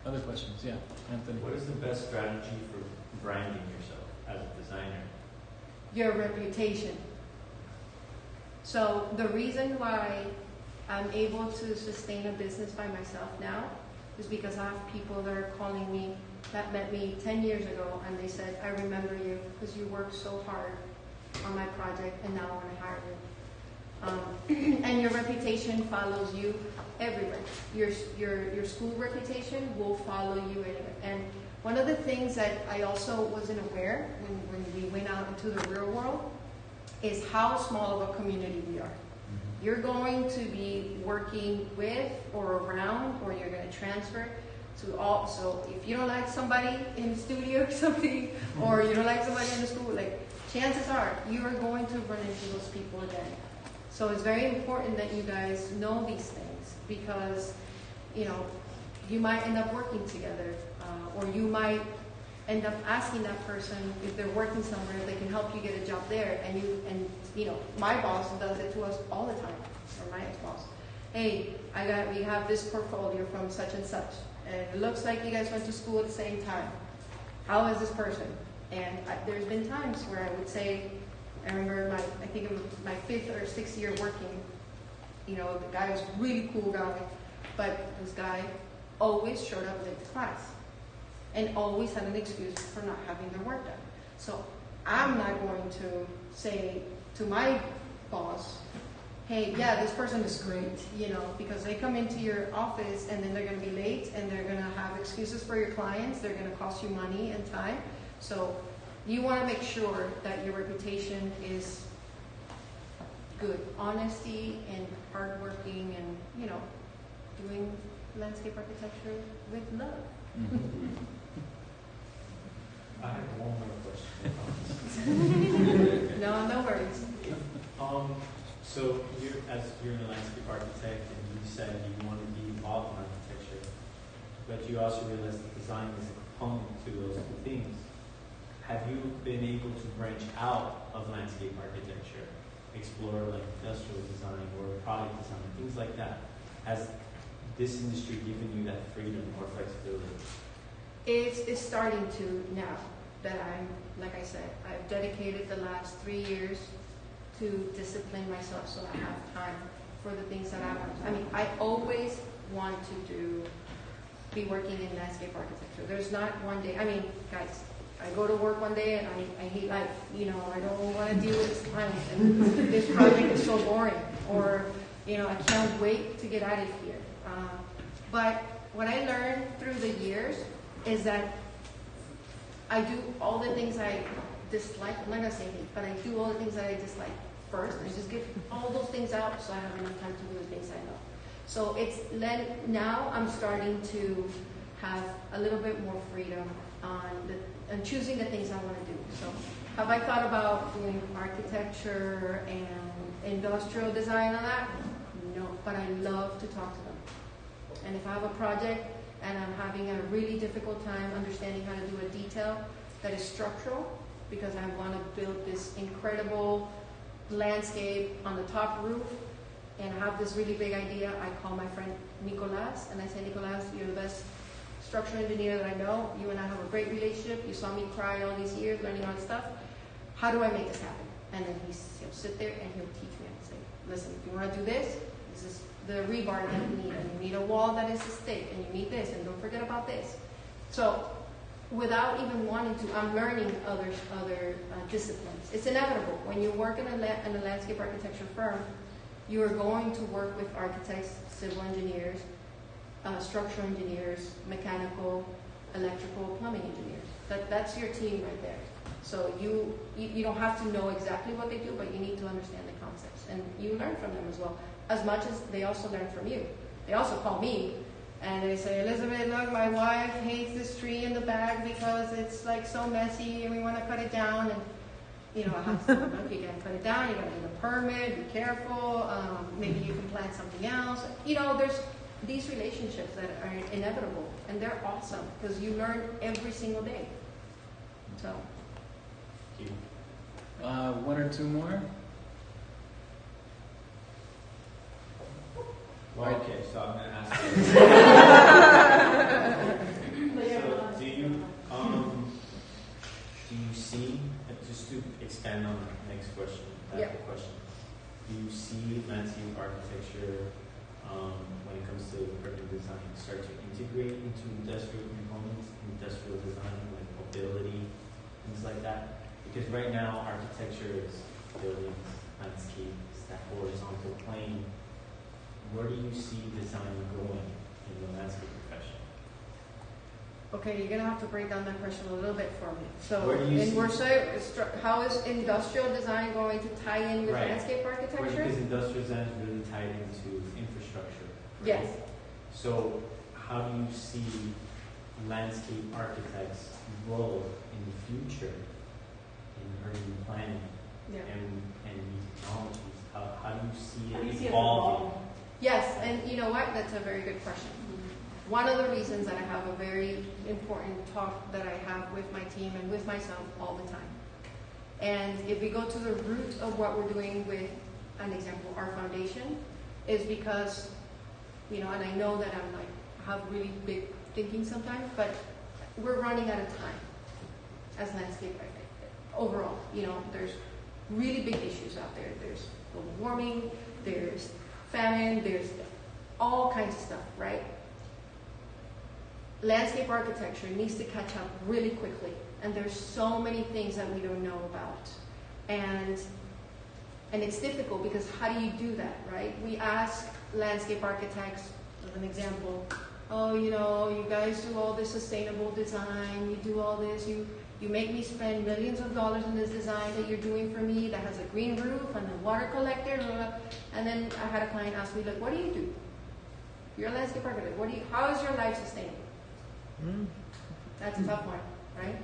Other questions? Yeah, Anthony. What is the best strategy for branding yourself as a designer? Your reputation. So the reason why I'm able to sustain a business by myself now is because I have people that are calling me that met me 10 years ago and they said, I remember you because you worked so hard on my project and now I want to hire you. And your reputation follows you everywhere. Your school reputation will follow you anywhere. And one of the things that I also wasn't aware when we went out into the real world is how small of a community we are. You're going to be working with or around, or you're going to transfer to all. So if you don't like somebody in the studio or something, or you don't like somebody in the school, like chances are you are going to run into those people again. So it's very important that you guys know these things because, you know, you might end up working together, or you might end up asking that person if they're working somewhere, if they can help you get a job there. And you know, my boss does it to us all the time, or my ex-boss. Hey, we have this portfolio from such and such, and it looks like you guys went to school at the same time. How is this person? And there's been times where I would say, I remember I think it was my 5th or 6th year working, you know, the guy was a really cool guy, but this guy always showed up late to class. And always had an excuse for not having their work done. So I'm not going to say to my boss, hey, yeah, this person is great, you know, because they come into your office and then they're going to be late and they're going to have excuses for your clients. They're going to cost you money and time. So you want to make sure that your reputation is good. Honesty and hardworking and, you know, doing landscape architecture with love. I have one more question. No worries. So you're a landscape architect, and you said you want to be involved in architecture, but you also realize that design is a component to those two things. Have you been able to branch out of landscape architecture, explore like industrial design or product design, things like that? Has this industry given you that freedom or flexibility? It's starting to now that like I said, I've dedicated the last 3 years to discipline myself so I have time for the things that I want. I mean, I always want to be working in landscape architecture. There's not one day, I mean, guys, I go to work one day and I hate life. You know, I don't want to deal with this client and this project is so boring. Or, you know, I can't wait to get out of here. But what I learned through the years is that I do all the things I dislike. I'm not going to say hate, but I do all the things that I dislike first. I just get all those things out so I have enough time to do the things I love. So now I'm starting to have a little bit more freedom on choosing the things I want to do. So have I thought about doing architecture and industrial design and that? No, but I love to talk to them. And if I have a project and I'm having a really difficult time understanding how to do a detail that is structural, because I want to build this incredible landscape on the top roof, and I have this really big idea, I call my friend Nicolas, and I say, Nicolas, you're the best structural engineer that I know. You and I have a great relationship. You saw me cry all these years learning all this stuff. How do I make this happen? And then he'll sit there and he'll teach me and say, listen, if you want to do this, this is the rebar that you need, and you need a wall that is a stake, and you need this, and don't forget about this. So without even wanting to, I'm learning other disciplines. It's inevitable. When you work in a landscape architecture firm, you are going to work with architects, civil engineers, structural engineers, mechanical, electrical, plumbing engineers. That's your team right there. So you don't have to know exactly what they do, but you need to understand the concepts. And you learn from them as well, as much as they also learn from you. They also call me and they say, Elizabeth, look, my wife hates this tree in the back because it's like so messy and we want to cut it down. And you know, I have to look, you gotta cut it down, you gotta get a permit, be careful, maybe you can plant something else. You know, there's these relationships that are inevitable, and they're awesome because you learn every single day. So. One or two more? Well, okay, so I'm going to ask you. So do you see, just to expand on the next question, question, do you see landscape architecture when it comes to urban design start to integrate into industrial components, industrial design, like mobility, things like that? Because right now, architecture is buildings, landscapes, that horizontal plane. Where do you see design going in the landscape profession? Okay, you're gonna have to break down that question a little bit for me. So, Where do you see how is industrial design going to tie in with landscape architecture? Because industrial design is really tied into infrastructure. Right? Yes. So, how do you see landscape architects' role in the future in urban planning and new technologies? How do you see it evolving? Yes, and you know what? That's a very good question. One of the reasons that I have a very important talk that I have with my team and with myself all the time. And if we go to the root of what we're doing with an example, our foundation, is because, you know, and I know that I have really big thinking sometimes, but we're running out of time as landscape overall. You know, there's really big issues out there. There's global warming, there's famine, there's all kinds of stuff, right? Landscape architecture needs to catch up really quickly, and there's so many things that we don't know about. And it's difficult because how do you do that, right? We ask landscape architects, as an example, oh, you know, you guys do all this sustainable design, you do all this, you make me spend millions of dollars in this design that you're doing for me that has a green roof and a water collector, blah, blah, blah. And then I had a client ask me, like, what do you do? You're a landscape architect. How is your life sustainable? That's a tough one, right?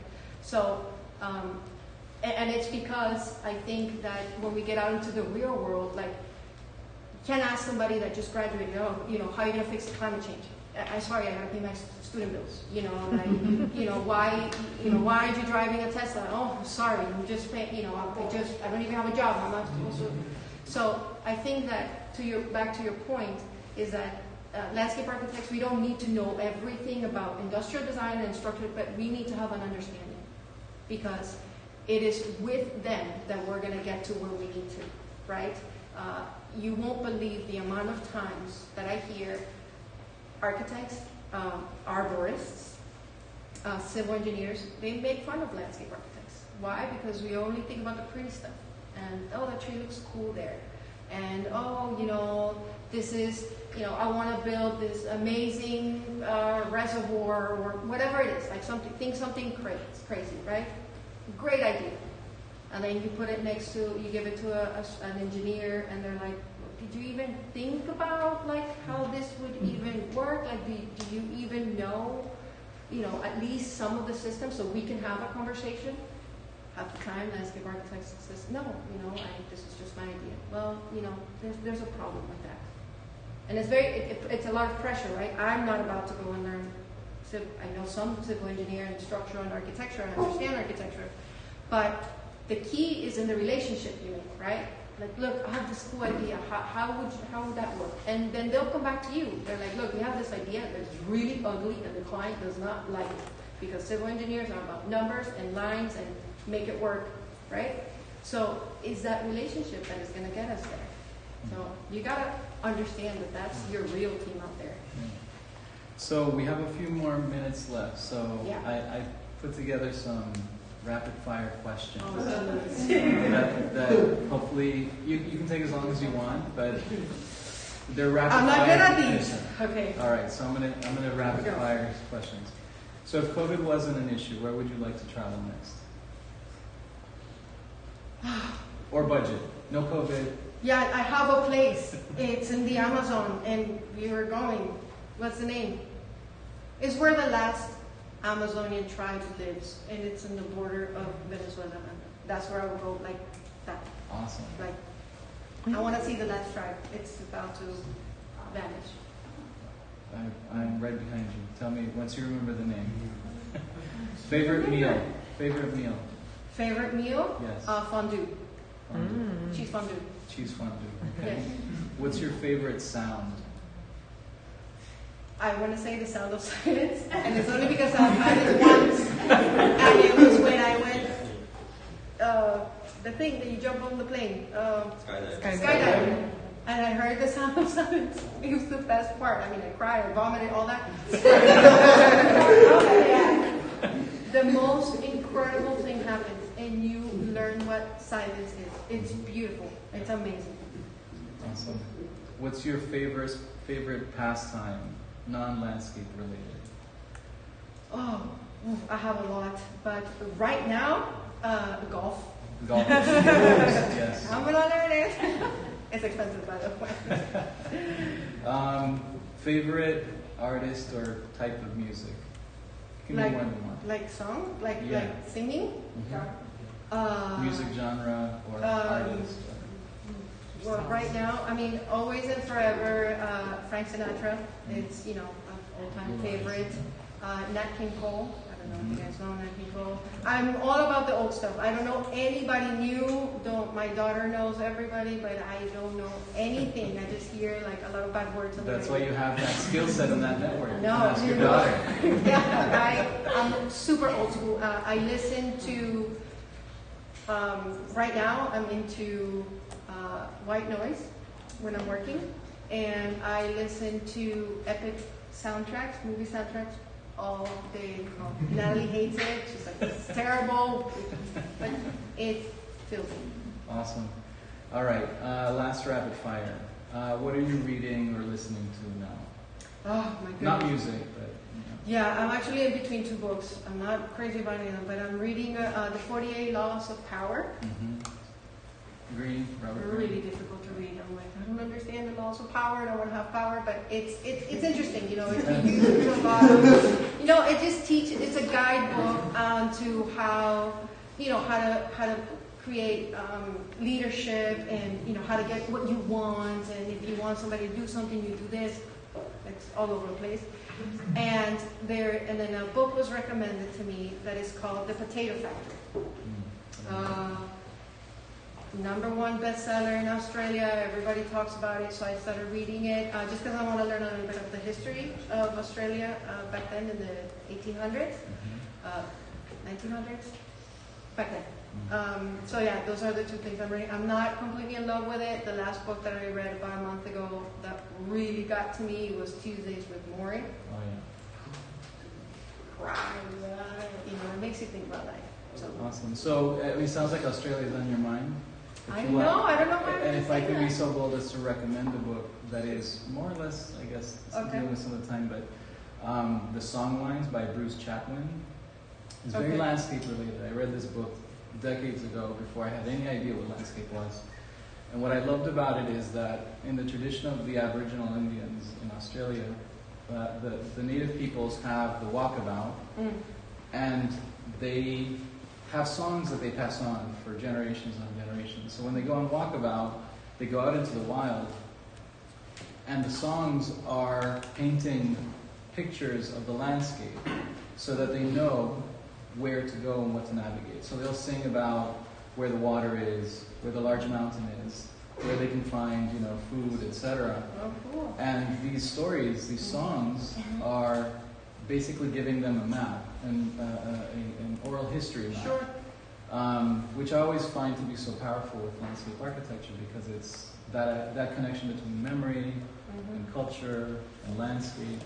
So, and it's because I think that when we get out into the real world, like, you can't ask somebody that just graduated, oh, you know, how are you going to fix climate change? I'm sorry, I got to pay my student bills. You know, like, why aren't you driving a Tesla? Oh, I'm sorry, I'm just paying, you know, I don't even have a job. I'm not supposed to. So I think that back to your point is that landscape architects, we don't need to know everything about industrial design and structure, but we need to have an understanding because it is with them that we're going to get to where we need to, right? You won't believe the amount of times that I hear architects, arborists, civil engineers, they make fun of landscape architects. Why? Because we only think about the pretty stuff. And, oh, that tree looks cool there. And, oh, this is, I want to build this amazing reservoir or whatever it is, like something crazy, right? Great idea. And then you put it next to, you give it to an engineer, and they're like, did you even think about like how this would even work? Like, do you even know, at least some of the systems so we can have a conversation? Half the time, landscape architects says, no, this is just my idea. Well, there's a problem with that. And it's a lot of pressure, right? I'm not about to go and learn, I know some civil engineer and structural and architecture, and I understand architecture, but the key is in the relationship you make, right? Like, look, I have this cool idea. How would that work? And then they'll come back to you. They're like, look, we have this idea that's really ugly, and the client does not like it because civil engineers are about numbers and lines and make it work, right? So it's that relationship that is going to get us there. So you got to understand that that's your real team out there. So we have a few more minutes left. So Yeah. I put together some rapid fire questions Oh, that hopefully you can take as long as you want, but they're rapid I'm not fire. good at these. Okay. All right, so I'm gonna rapid Go. fire questions. So if COVID wasn't an issue, where would you like to travel next? Or budget? No COVID. Yeah, I have a place. It's in the Amazon, and we were going. What's the name? It's where the last Amazonian tribe lives, and it's in the border of Venezuela. That's where I would go, like that. Awesome. Like, I want to see the last tribe. It's about to vanish. I'm right behind you. Tell me once you remember the name. Favorite meal? Favorite meal? Favorite meal? Yes. Fondue. Fondue. Cheese fondue. Cheese fondue. Okay. Yes. What's your favorite sound? I want to say the sound of silence, and it's only because I've had it once, and it was when I went, the thing that you jump on the plane, skydiving, and I heard the sound of silence. It was the best part. I mean, I cried, I vomited, all that. The most incredible thing happens, and you learn what silence is. It's beautiful. It's amazing. Awesome. What's your favorite pastime, non-landscape related? Oh, I have a lot, but right now, golf. Golf. Yes. I'm gonna learn it. It's expensive, by the way. Favorite artist or type of music? Give me one you want. Like song, like singing. Mhm. Music genre or artist. Well, right now, I mean, always and forever, Frank Sinatra. It's an all-time favorite. Nat King Cole. I don't know if you guys know Nat King Cole. I'm all about the old stuff. I don't know anybody new. My daughter knows everybody, but I don't know anything. I just hear like a lot of bad words on the That's why radio. you have that skill set in that network. You No, can ask your daughter. Yeah, I'm super old school. I listen to. Right now, I'm into white noise when I'm working, and I listen to epic soundtracks, movie soundtracks, all day long. Natalie hates it. She's like, "It's terrible," but it feels good. Awesome. All right, last rapid fire. What are you reading or listening to now? Oh my goodness. Not music, but Yeah, I'm actually in between two books. I'm not crazy about any of them, but I'm reading the 48 Laws of Power. Green, Robert Greene. Really difficult to read. I'm like, I don't understand the laws of power. I don't want to have power, but it's interesting. It uses a lot of, it just teaches. It's a guidebook to how to create leadership and how to get what you want, and if you want somebody to do something, you do this. It's all over the place. And then a book was recommended to me that is called The Potato Factory. #1 bestseller in Australia. Everybody talks about it, so I started reading it just because I want to learn a little bit of the history of Australia back then in the 1800s, 1900s, back then. So yeah, those are the two things I'm reading. I'm not completely in love with it. The last book that I read about a month ago that really got to me was Tuesdays with Maury. Oh yeah. Cry, you know, it makes you think about life. So Awesome. So it sounds like Australia's on your mind. If I you know. want- I don't know why. And if I could be so bold as to recommend a book that is more or less, I guess, Okay. dealing with some of the time, but The Songlines by Bruce Chatwin is very Okay. landscape related. I read this book decades ago before I had any idea what landscape was. And what I loved about it is that in the tradition of the Aboriginal Indians in Australia, the native peoples have the walkabout, Mm. and they have songs that they pass on for generations and generations. So when they go on walkabout, they go out into the wild, and the songs are painting pictures of the landscape so that they know where to go and what to navigate. So they'll sing about where the water is, where the large mountain is, where they can find, food, etc. Oh, cool. And these stories, these songs, are basically giving them a map and an oral history map. Sure. Which I always find to be so powerful with landscape architecture because it's that connection between memory and culture and landscape.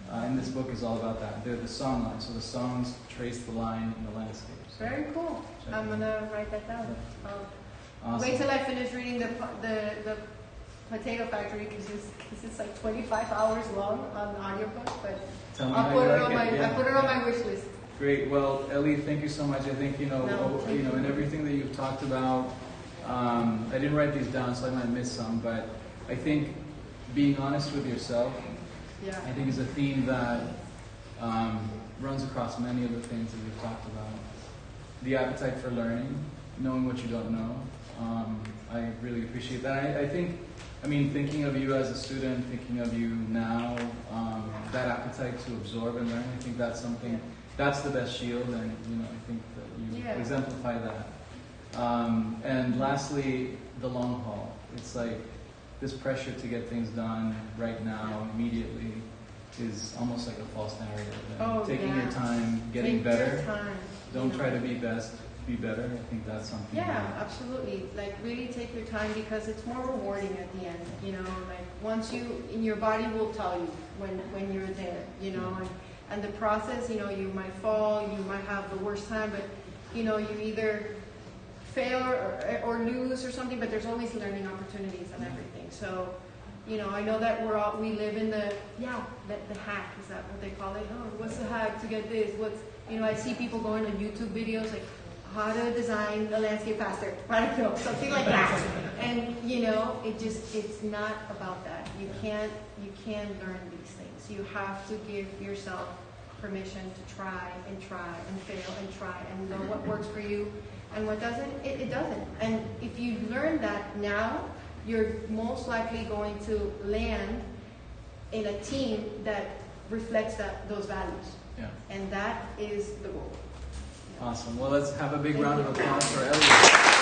And this book is all about that. They're the song lines, so the songs trace the line in the landscape. So Very cool. check I'm it gonna write that down. Awesome. Wait till I finish reading the Potato Factory because it's like 25 hours long on audiobook, but Tell me I'll how put you it like on my yeah. I put it on my wish list. Great. Well, Ellie, thank you so much. I think No, thank you. in everything that you've talked about. I didn't write these down, so I might miss some. But I think being honest with yourself, Yeah. I think, is a theme that runs across many of the things that you've talked about. The appetite for learning, knowing what you don't know. I really appreciate that. I think, thinking of you as a student, thinking of you now, that appetite to absorb and learn, I think that's something, that's the best shield, and I think that you Yeah. exemplify that. And lastly, the long haul. It's like this pressure to get things done right now, immediately, is almost like a false narrative. And taking your time, getting Take better. Your time, Don't try to be best, be better. I think that's something. Yeah, that- absolutely. Like really take your time because it's more rewarding at the end. Like once your body will tell you when you're there. And the process. You might fall, you might have the worst time, but you either fail or lose or something. But there's always learning opportunities and everything. So. I know that we live in the hack, is that what they call it? Oh, what's the hack to get this? I see people going on YouTube videos like how to design the landscape faster. I don't know, something like that. And it's not about that. You can't learn these things. You have to give yourself permission to try and fail and try and know what works for you and what doesn't. It doesn't. And if you learn that now, you're most likely going to land in a team that reflects those values. Yeah. And that is the goal. Awesome. Well, let's have a big Thank round you. of applause for Elliot.